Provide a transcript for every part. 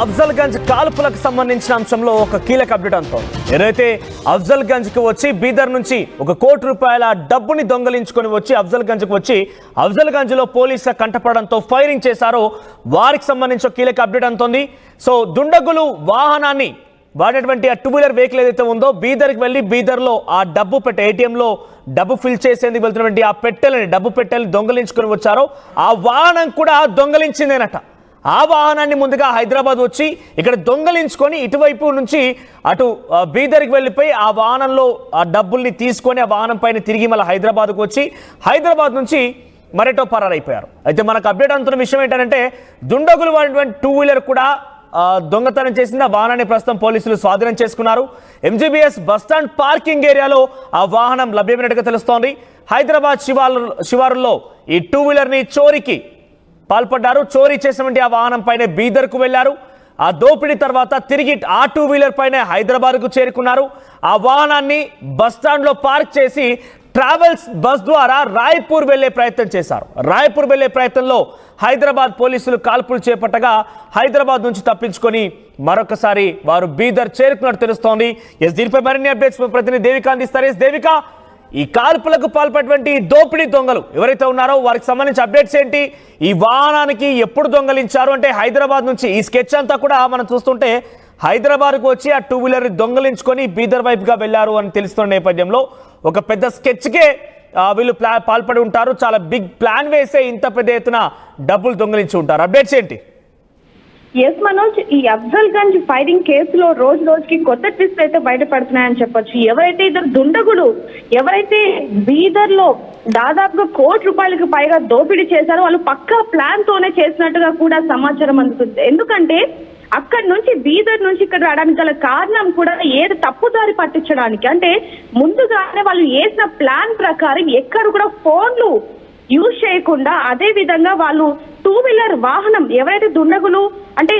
అఫ్జల్గంజ్ కాల్పులకు సంబంధించిన అంశంలో ఒక కీలక అప్డేట్ అంతోంది. ఏదైతే అఫ్జల్గంజ్కి వచ్చి బీదర్ నుంచి ₹1 కోటి డబ్బుని దొంగలించుకొని వచ్చి అఫ్జల్గంజ్కి వచ్చి అఫ్జల్గంజ్లో పోలీసుల కంటపడడంతో ఫైరింగ్ చేశారో వారికి సంబంధించిన కీలక అప్డేట్ అంతోంది. సో దుండగులు వాహనాన్ని వాడినటువంటి ఆ 2-వీలర్ వెహికల్ ఏదైతే ఉందో బీదర్కి వెళ్ళి బీదర్లో ఆ డబ్బు పెట్టె ఏటీఎంలో డబ్బు ఫిల్ చేసేందుకు వెళ్తున్నటువంటి ఆ పెట్టెలని డబ్బు పెట్టెల్ని దొంగలించుకొని వచ్చారో ఆ వాహనం కూడా దొంగలించిందేనట. ఆ వాహనాన్ని ముందుగా హైదరాబాద్ వచ్చి ఇక్కడ దొంగలించుకొని ఇటువైపు నుంచి అటు బీదర్కి వెళ్ళిపోయి ఆ వాహనంలో ఆ డబ్బుల్ని తీసుకొని ఆ వాహనం పైన తిరిగి మళ్ళీ హైదరాబాద్కు వచ్చి హైదరాబాద్ నుంచి మరెటో పరారైపోయారు. అయితే మనకు అప్డేట్ అందుతున్న విషయం ఏంటంటే దుండగులు వాడినటువంటి 2-వీలర్ కూడా దొంగతనం చేసింది. ఆ వాహనాన్ని ప్రస్తుతం పోలీసులు స్వాధీనం చేసుకున్నారు. ఎంజీబీఎస్ బస్టాండ్ పార్కింగ్ ఏరియాలో ఆ వాహనం లభ్యమైనట్టుగా తెలుస్తోంది. హైదరాబాద్ శివారుల్లో ఈ 2-వీలర్ని చోరీకి పాల్పడ్డారు. చోరీ చేసినటువంటి ఆ వాహనం పైన బీదర్కు వెళ్లారు. ఆ దోపిడీ తర్వాత తిరిగి ఆ 2-వీలర్ పైన హైదరాబాద్కు చేరుకున్నారు. ఆ వాహనాన్ని బస్టాండ్లో పార్క్ చేసి ట్రావెల్స్ బస్ ద్వారా రాయ్పూర్ వెళ్లే ప్రయత్నం చేశారు. రాయ్పూర్ వెళ్లే ప్రయత్నంలో హైదరాబాద్ పోలీసులు కాల్పులు చేపట్టగా హైదరాబాద్ నుంచి తప్పించుకొని మరొకసారి వారు బీదర్ చేరుకున్నట్టు తెలుస్తోంది. దీనిపై మరిన్ని అప్డేట్స్ ప్రతినిధి దేవిక అందిస్తారు. దేవిక, ఈ కాల్పులకు పాల్పడినటువంటి దోపిడీ దొంగలు ఎవరైతే ఉన్నారో వారికి సంబంధించి అప్డేట్స్ ఏంటి? ఈ వాహనానికి ఎప్పుడు దొంగలించారు? అంటే హైదరాబాద్ నుంచి ఈ స్కెచ్ అంతా కూడా మనం చూస్తుంటే హైదరాబాద్కు వచ్చి ఆ 2-వీలర్ దొంగలించుకొని బీదర్ వైపుగా వెళ్లారు అని తెలుస్తున్న నేపథ్యంలో ఒక పెద్ద స్కెచ్కే వీళ్ళు పాల్పడి ఉంటారు. చాలా బిగ్ ప్లాన్ వేసే ఇంత పెద్ద ఎత్తున డబ్బులు దొంగలించి ఉంటారు. అప్డేట్స్ ఏంటి? ఎస్ మనోజ్, ఈ అఫ్జల్గంజ్ ఫైరింగ్ కేసులో రోజు రోజుకి కొత్త ట్విస్ట్ అయితే బయటపడుతున్నాయని చెప్పొచ్చు. ఎవరైతే ఇద్దరు దుండగులు ఎవరైతే బీదర్ లో దాదాపుగా ₹1 కోటి పైగా దోపిడీ చేశారో వాళ్ళు పక్కా ప్లాన్ తోనే చేసినట్టుగా కూడా సమాచారం అందుతుంది. ఎందుకంటే అక్కడి నుంచి బీదర్ నుంచి ఇక్కడ రావడానికి గల కారణం కూడా ఏది తప్పుదారి పట్టించడానికి. అంటే ముందుగానే వాళ్ళు వేసిన ప్లాన్ ప్రకారం ఎక్కడ కూడా ఫోన్లు యూజ్ చేయకుండా అదే విధంగా వాళ్ళు 2-వీలర్ వాహనం ఎవరైతే దుండగులు అంటే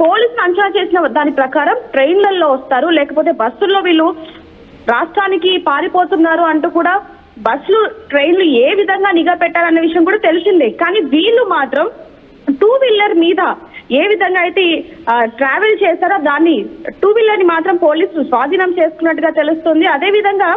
పోలీసులు అంచనా చేసిన దాని ప్రకారం ట్రైన్లలో వస్తారు, లేకపోతే బస్సుల్లో వీళ్ళు రాష్ట్రానికి పారిపోతున్నారు అంటూ కూడా బస్సులు ట్రైన్లు ఏ విధంగా నిఘా పెట్టాలన్న విషయం కూడా తెలిసిందే. కానీ వీళ్ళు మాత్రం 2-వీలర్ మీద ఏ విధంగా అయితే ట్రావెల్ చేశారో దాన్ని 2-వీలర్ ని మాత్రం పోలీసులు స్వాధీనం చేసుకున్నట్టుగా తెలుస్తుంది. అదే విధంగా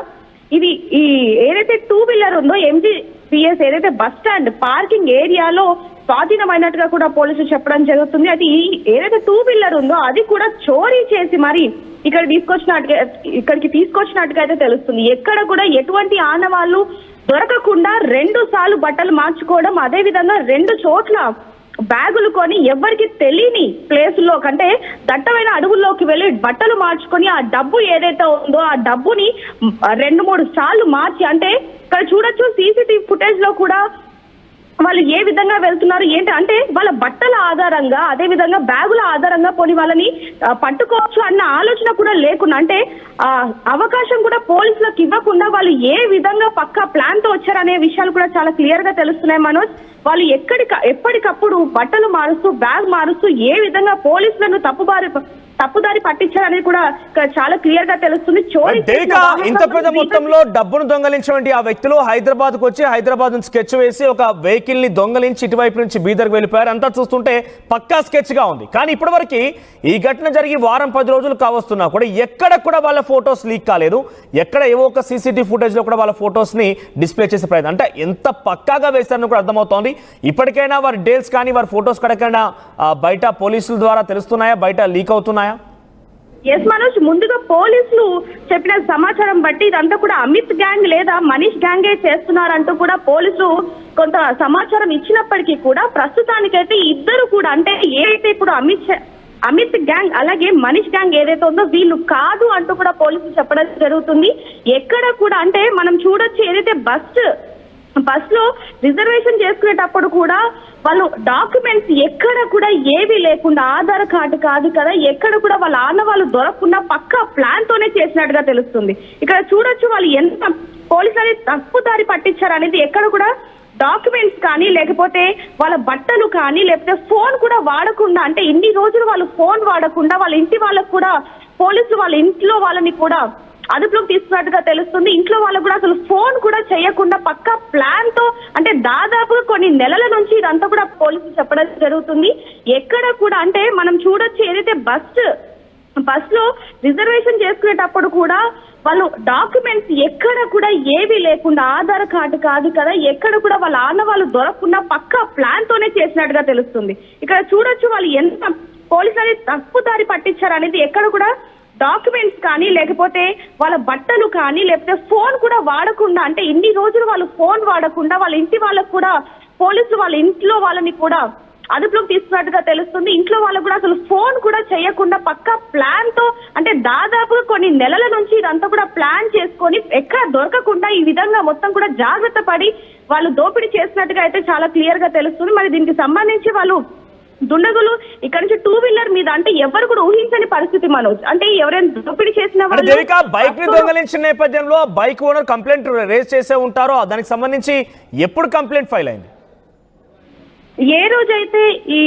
ఇది ఈ ఏదైతే 2-వీలర్ ఉందో ఎంజీపీఎస్ ఏదైతే బస్ స్టాండ్ పార్కింగ్ ఏరియాలో స్వాధీనమైనట్టుగా కూడా పోలీసులు చెప్పడం జరుగుతుంది. అది ఏదైతే 2-వీలర్ ఉందో అది కూడా చోరీ చేసి మరి ఇక్కడికి తీసుకొచ్చినట్టుగా అయితే తెలుస్తుంది. ఎక్కడ కూడా ఎటువంటి ఆనవాళ్లు దొరకకుండా 2 సార్లు బట్టలు మార్చుకోవడం, అదే విధంగా 2 చోట్ల బ్యాగులు కొని ఎవరికి తెలియని ప్లేసుల్లో కంటే దట్టమైన అడవుల్లోకి వెళ్ళి బట్టలు మార్చుకొని ఆ డబ్బు ఏదైతే ఉందో ఆ డబ్బుని 2-3 సార్లు మార్చి, అంటే ఇక్కడ చూడొచ్చు సీసీటీవీ ఫుటేజ్ లో కూడా వాళ్ళు ఏ విధంగా వెళ్తున్నారు ఏంటి అంటే వాళ్ళ బట్టల ఆధారంగా అదే విధంగా బ్యాగుల ఆధారంగా పోని వాళ్ళని పట్టుకోవచ్చు అన్న ఆలోచన కూడా లేకుండా, అంటే అవకాశం కూడా పోలీసులకు ఇవ్వకుండా వాళ్ళు ఏ విధంగా పక్కా ప్లాన్ తో వచ్చారనే విషయాలు కూడా చాలా క్లియర్ గా తెలుస్తున్నాయి మనోజ్. వాళ్ళు ఎప్పటికప్పుడు బట్టలు మారుస్తూ బ్యాగ్ మారుస్తూ ఏ విధంగా పోలీసులను తప్పుదారి పట్టించారనేది కూడా చాలా క్లియర్ గా తెలుస్తుంది. ఇంత పెద్ద మొత్తంలో డబ్బును దొంగలించినటువంటి ఆ వ్యక్తులు హైదరాబాద్ కు వచ్చి హైదరాబాద్ నుంచి స్కెచ్ వేసి ఒక వెహికల్ ని దొంగలించి ఇటువైపు నుంచి బీదర్కి వెళ్ళిపోయారు. అంతా చూస్తుంటే పక్కా స్కెచ్ గా ఉంది. కానీ ఇప్పటివరకు ఈ ఘటన జరిగి 10 రోజులు కావస్తున్నా కూడా ఎక్కడ కూడా వాళ్ళ ఫొటోస్ లీక్ కాలేదు. ఎక్కడ ఏవో ఒక సీసీటీవీ ఫుటేజ్ లో కూడా వాళ్ళ ఫొటోస్ ని డిస్ప్లే చేసే ప్రయత్నం, అంటే ఎంత పక్కాగా వేశారని కూడా అర్థమవుతోంది. ఇప్పటికైనా వారి డీటెయిల్స్ కానీ వారి ఫొటోస్ కడకైనా బయట పోలీసుల ద్వారా తెలుస్తున్నాయా, బయట లీక్ అవుతున్నాయా? ఎస్ మనోజ్, ముందుగా పోలీసులు చెప్పిన సమాచారం బట్టి ఇదంతా కూడా అమిత్ గ్యాంగ్ లేదా మనీష్ గ్యాంగే చేస్తున్నారంటూ కూడా పోలీసులు కొంత సమాచారం ఇచ్చినప్పటికీ కూడా ప్రస్తుతానికైతే ఇద్దరు కూడా అంటే ఏదైతే ఇప్పుడు అమిత్ గ్యాంగ్ అలాగే మనీష్ గ్యాంగ్ ఏదైతే ఉందో వీళ్ళు కాదు అంటూ కూడా పోలీసులు చెప్పడం జరుగుతుంది. ఎక్కడ కూడా అంటే మనం చూడొచ్చు ఏదైతే బస్ లో రిజర్వేషన్ చేసుకునేటప్పుడు కూడా వాళ్ళు డాక్యుమెంట్స్ ఎక్కడ కూడా ఏవి లేకుండా ఆధార్ కార్డు కాదు కదా ఎక్కడ కూడా వాళ్ళ ఆనవాళ్ళు దొరకకుండా పక్కా ప్లాన్ తోనే చేసినట్టుగా తెలుస్తుంది. ఇక్కడ చూడొచ్చు వాళ్ళు ఎంత పోలీసులు తప్పుదారి పట్టించారు అనేది ఎక్కడ కూడా డాక్యుమెంట్స్ కానీ లేకపోతే వాళ్ళ బట్టలు కానీ లేకపోతే ఫోన్ కూడా వాడకుండా, అంటే ఇన్ని రోజులు వాళ్ళు ఫోన్ వాడకుండా వాళ్ళ ఇంటి వాళ్ళకు కూడా పోలీసులు వాళ్ళ ఇంట్లో వాళ్ళని కూడా అదుపులోకి తీసుకున్నట్టుగా తెలుస్తుంది. ఇంట్లో వాళ్ళకు కూడా అసలు ఫోన్ కూడా చేయకుండా పక్కా ప్లాన్ తో అంటే దాదాపుగా కొన్ని కొన్ని నెలల నుంచి ఇదంతా కూడా పోలీసులు చెప్పడం జరుగుతుంది. ఎక్కడ కూడా అంటే మనం చూడొచ్చు, ఏదైతే బస్ లో రిజర్వేషన్ చేసుకునేటప్పుడు కూడా వాళ్ళు డాక్యుమెంట్స్ ఎక్కడ కూడా ఏవి లేకుండా, ఆధార్ కార్డు కాదు కదా, ఎక్కడ కూడా వాళ్ళ ఆనవాళ్ళు దొరకకుండా పక్కా ప్లాన్ తోనే చేసినట్టుగా తెలుస్తుంది. ఇక్కడ చూడొచ్చు వాళ్ళు ఎంత పోలీసులు తప్పుదారి పట్టించారు అనేది. ఎక్కడ కూడా డాక్యుమెంట్స్ కానీ, లేకపోతే వాళ్ళ బట్టలు కానీ, లేకపోతే ఫోన్ కూడా వాడకుండా, అంటే ఇన్ని రోజులు వాళ్ళు ఫోన్ వాడకుండా వాళ్ళ ఇంటి వాళ్ళకు కూడా పోలీసులు వాళ్ళ ఇంట్లో వాళ్ళని కూడా అదుపులోకి తీసుకున్నట్టుగా తెలుస్తుంది. ఇంట్లో వాళ్ళకు కూడా అసలు ఫోన్ కూడా చేయకుండా పక్కా ప్లాన్ తో, అంటే దాదాపుగా కొన్ని నెలల నుంచి ఇదంతా కూడా ప్లాన్ చేసుకొని ఎక్కడ దొరకకుండా ఈ విధంగా మొత్తం కూడా జాగ్రత్త పడి వాళ్ళు దోపిడీ చేసినట్టుగా అయితే చాలా క్లియర్ గా తెలుస్తుంది. మరి దీనికి సంబంధించి వాళ్ళు దుండగులు ఇక్కడ నుంచి 2 వీలర్ మీద, అంటే ఎవరు కూడా ఊహించని పరిస్థితి మనోజ్. అంటే ఎవరైనా దోపిడీ చేసిన దేవిక, బైక్ ని దొంగలించిన నేపథ్యంలో బైక్ ఓనర్ కంప్లైంట్ రేజ్ చేసే ఉంటారో, దానికి సంబంధించి ఎప్పుడు కంప్లైంట్ ఫైల్ అయింది? ఏ రోజైతే ఈ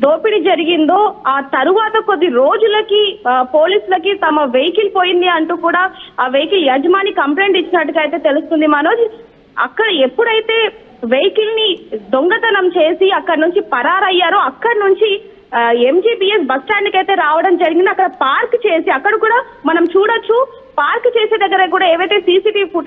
దోపిడీ జరిగిందో ఆ తరువాత కొద్ది రోజులకి పోలీసులకి తమ వెహికల్ పోయింది అంటూ కూడా ఆ వెహికల్ యజమాని కంప్లైంట్ ఇచ్చినట్టుగా అయితే తెలుస్తుంది మనోజ్. అక్కడ ఎప్పుడైతే వెహికల్ ని దొంగతనం చేసి అక్కడ నుంచి పరారయ్యారో, అక్కడ నుంచి ఎంజీబీఎస్ బస్ స్టాండ్ కి అయితే రావడం జరిగింది. అక్కడ పార్క్ చేసి, అక్కడ కూడా మనం చూడొచ్చు, పార్క్ చేసే దగ్గర కూడా ఏవైతే సీసీటీవీ ఫుటేజ్